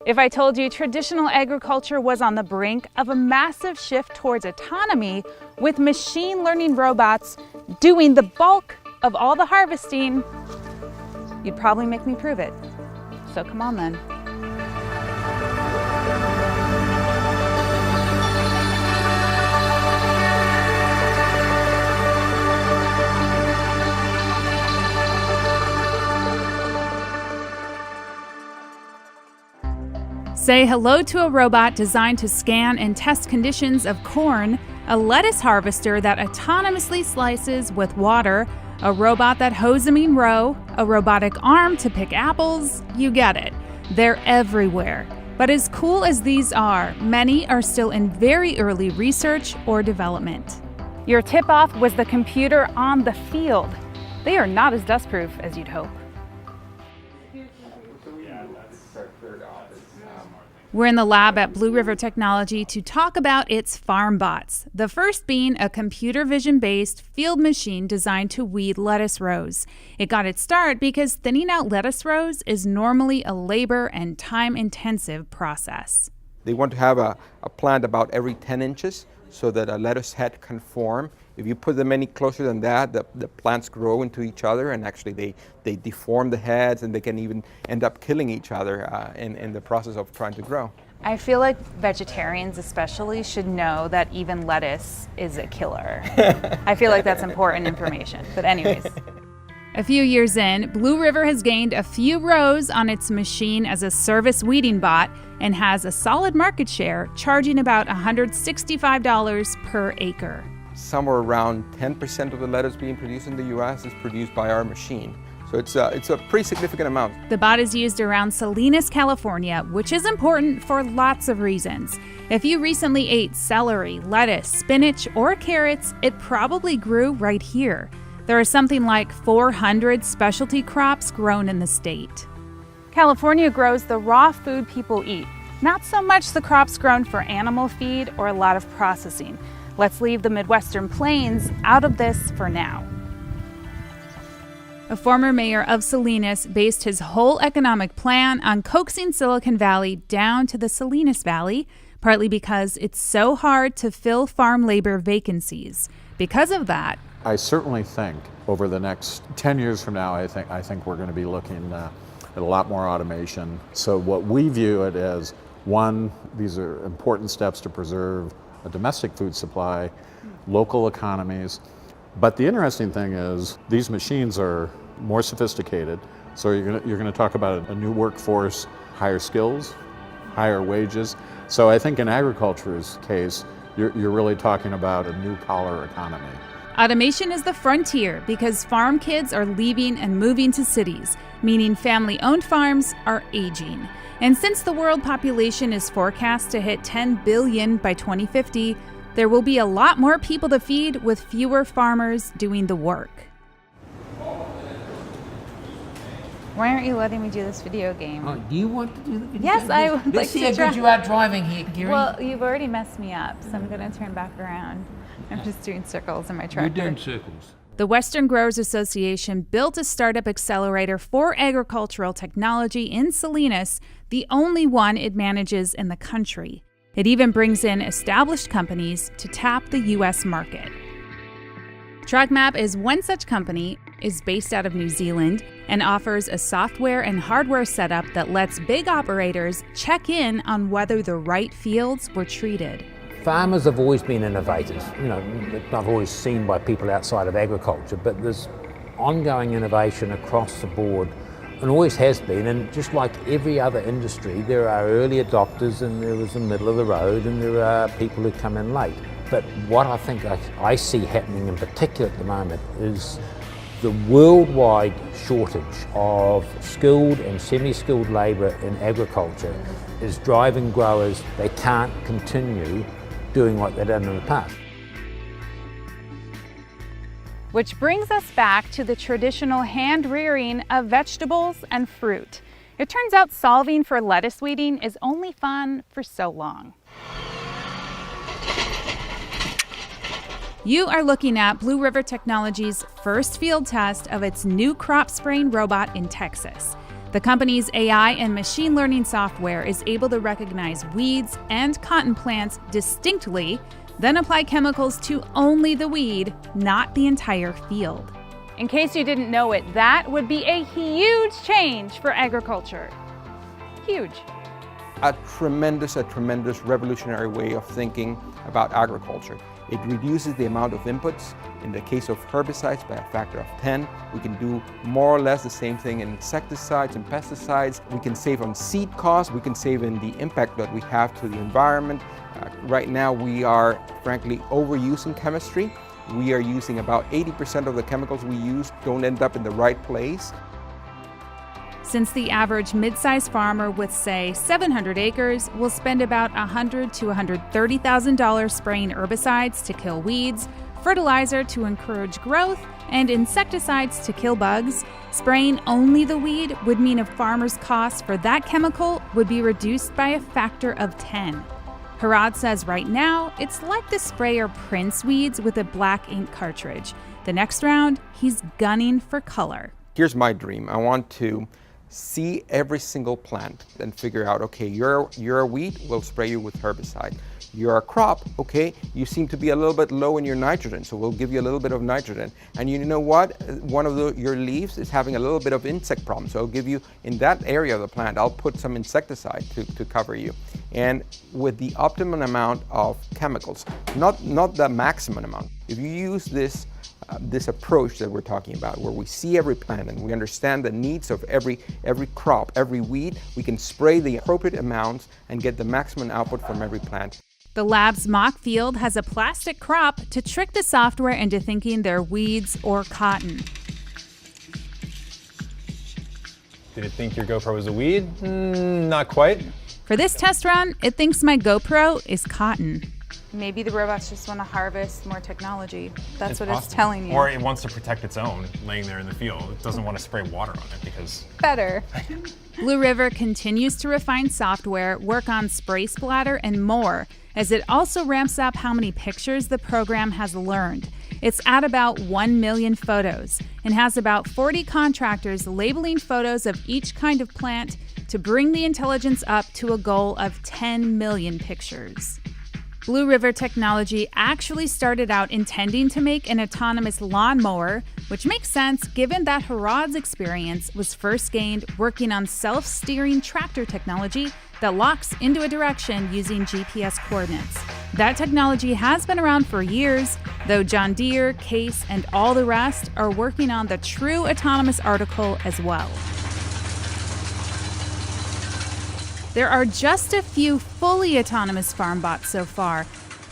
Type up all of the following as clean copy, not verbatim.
If I told you traditional agriculture was on the brink of a massive shift towards autonomy with machine learning robots doing the bulk of all the harvesting, you'd probably make me prove it. So come on then. Say hello to a robot designed to scan and test conditions of corn, a lettuce harvester that autonomously slices with water, a robot that hoes a mean row, a robotic arm to pick apples. You get it. They're everywhere. But as cool as these are, many are still in very early research or development. Your tip-off was the computer on the field. They are not as dust-proof as you'd hope. We're in the lab at Blue River Technology to talk about its farm bots, the first being a computer vision-based field machine designed to weed lettuce rows. It got its start because thinning out lettuce rows is normally a labor and time-intensive process. They want to have a plant about every 10 inches so that a lettuce head can form. If you put them any closer than that, the plants grow into each other, and actually they deform the heads, and they can even end up killing each other in the process of trying to grow. I feel like vegetarians especially should know that even lettuce is a killer. I feel like that's important information. But anyways. A few years in, Blue River has gained a few rows on its machine as a service weeding bot and has a solid market share, charging about $165 per acre. Somewhere around 10% of the lettuce being produced in the U.S. is produced by our machine. So it's a pretty significant amount. The bot is used around Salinas, California, which is important for lots of reasons. If you recently ate celery, lettuce, spinach, or carrots, it probably grew right here. There are something like 400 specialty crops grown in the state. California grows the raw food people eat, not so much the crops grown for animal feed or a lot of processing. Let's leave the Midwestern plains out of this for now. A former mayor of Salinas based his whole economic plan on coaxing Silicon Valley down to the Salinas Valley, partly because it's so hard to fill farm labor vacancies. Because of that, I certainly think over the next 10 years from now, I think we're going to be looking at a lot more automation. So what we view it as, one, these are important steps to preserve a domestic food supply, local economies. But the interesting thing is these machines are more sophisticated. So you're going to talk about a new workforce, higher skills, higher wages. So I think in agriculture's case, you're really talking about a new collar economy. Automation is the frontier because farm kids are leaving and moving to cities, meaning family-owned farms are aging. And since the world population is forecast to hit 10 billion by 2050, there will be a lot more people to feed with fewer farmers doing the work. Why aren't you letting me do this video game? Oh, do you want to do the video Yes, game? I would like Let's see to how try. good you are driving here, Gary. Well, you've already messed me up, so I'm going to turn back around. I'm just doing circles in my tractor. You're doing circles. The Western Growers Association built a startup accelerator for agricultural technology in Salinas, the only one it manages in the country. It even brings in established companies to tap the U.S. market. TrackMap is one such company, is based out of New Zealand, and offers a software and hardware setup that lets big operators check in on whether the right fields were treated. Farmers have always been innovators, not always seen by people outside of agriculture, but there's ongoing innovation across the board and always has been. And just like every other industry, there are early adopters and there is the middle of the road and there are people who come in late. But what I think I see happening in particular at the moment is the worldwide shortage of skilled and semi-skilled labour in agriculture is driving growers. They can't continue doing what they've done in the past. Which brings us back to the traditional hand rearing of vegetables and fruit. It turns out solving for lettuce weeding is only fun for so long. You are looking at Blue River Technology's first field test of its new crop spraying robot in Texas. The company's AI and machine learning software is able to recognize weeds and cotton plants distinctly, then apply chemicals to only the weed, not the entire field. In case you didn't know it, that would be a huge change for agriculture. Huge. A tremendous revolutionary way of thinking about agriculture. It reduces the amount of inputs. In the case of herbicides, by a factor of 10. We can do more or less the same thing in insecticides and pesticides. We can save on seed costs. We can save in the impact that we have to the environment. Right now we are, frankly, overusing chemistry. We are using about 80% of the chemicals we use don't end up in the right place. Since the average mid-sized farmer with, say, 700 acres will spend about $100,000 to $130,000 spraying herbicides to kill weeds, fertilizer to encourage growth, and insecticides to kill bugs, spraying only the weed would mean a farmer's cost for that chemical would be reduced by a factor of 10. Harad says right now, it's like the sprayer prints weeds with a black ink cartridge. The next round, he's gunning for color. Here's my dream. I want to see every single plant and figure out, okay, you're a weed, we'll spray you with herbicide. You're a crop, okay, you seem to be a little bit low in your nitrogen, so we'll give you a little bit of nitrogen. And you know what? One of your leaves is having a little bit of insect problem, so I'll give you, in that area of the plant, I'll put some insecticide to cover you. And with the optimum amount of chemicals, not the maximum amount. If you use this approach that we're talking about, where we see every plant and we understand the needs of every crop, every weed, we can spray the appropriate amounts and get the maximum output from every plant. The lab's mock field has a plastic crop to trick the software into thinking they're weeds or cotton. Did it think your GoPro was a weed? Not quite. For this test run, it thinks my GoPro is cotton. Maybe the robots just want to harvest more technology. That's what possible. it's telling you. Or it wants to protect its own laying there in the field. It doesn't want to spray water on it because... Better. Blue River continues to refine software, work on spray splatter, and more, as it also ramps up how many pictures the program has learned. It's at about 1 million photos and has about 40 contractors labeling photos of each kind of plant to bring the intelligence up to a goal of 10 million pictures. Blue River Technology actually started out intending to make an autonomous lawnmower, which makes sense given that Harad's experience was first gained working on self-steering tractor technology that locks into a direction using GPS coordinates. That technology has been around for years, though John Deere, Case, and all the rest are working on the true autonomous article as well. There are just a few fully autonomous farm bots so far.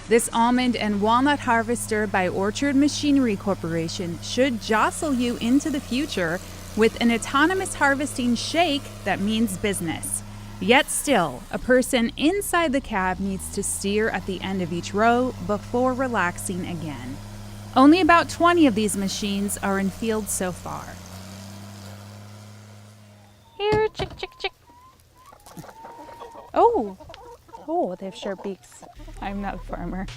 This almond and walnut harvester by Orchard Machinery Corporation should jostle you into the future with an autonomous harvesting shake that means business. Yet still, a person inside the cab needs to steer at the end of each row before relaxing again. Only about 20 of these machines are in field so far. Here, chick, chick, chick. Oh, they have sharp beaks. I'm not a farmer.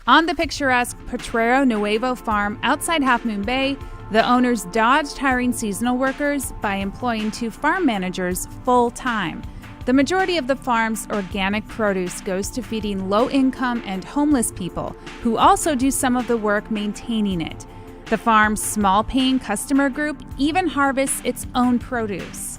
On the picturesque Potrero Nuevo farm outside Half Moon Bay, the owners dodged hiring seasonal workers by employing 2 farm managers full-time. The majority of the farm's organic produce goes to feeding low-income and homeless people, who also do some of the work maintaining it. The farm's small-paying customer group even harvests its own produce.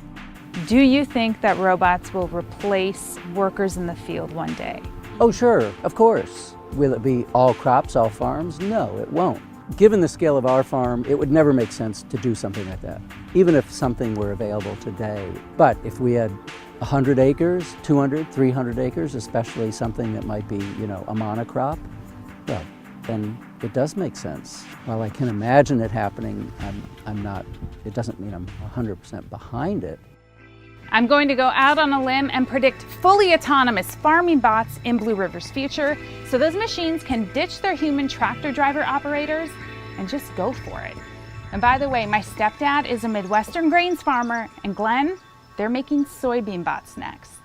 Do you think that robots will replace workers in the field one day? Oh, sure, of course. Will it be all crops, all farms? No, it won't. Given the scale of our farm, it would never make sense to do something like that, even if something were available today. But if we had 100 acres, 200, 300 acres, especially something that might be, a monocrop, well, then it does make sense. While I can imagine it happening, it doesn't mean I'm 100% behind it. I'm going to go out on a limb and predict fully autonomous farming bots in Blue River's future, so those machines can ditch their human tractor driver operators and just go for it. And by the way, my stepdad is a Midwestern grains farmer, and Glenn, they're making soybean bots next.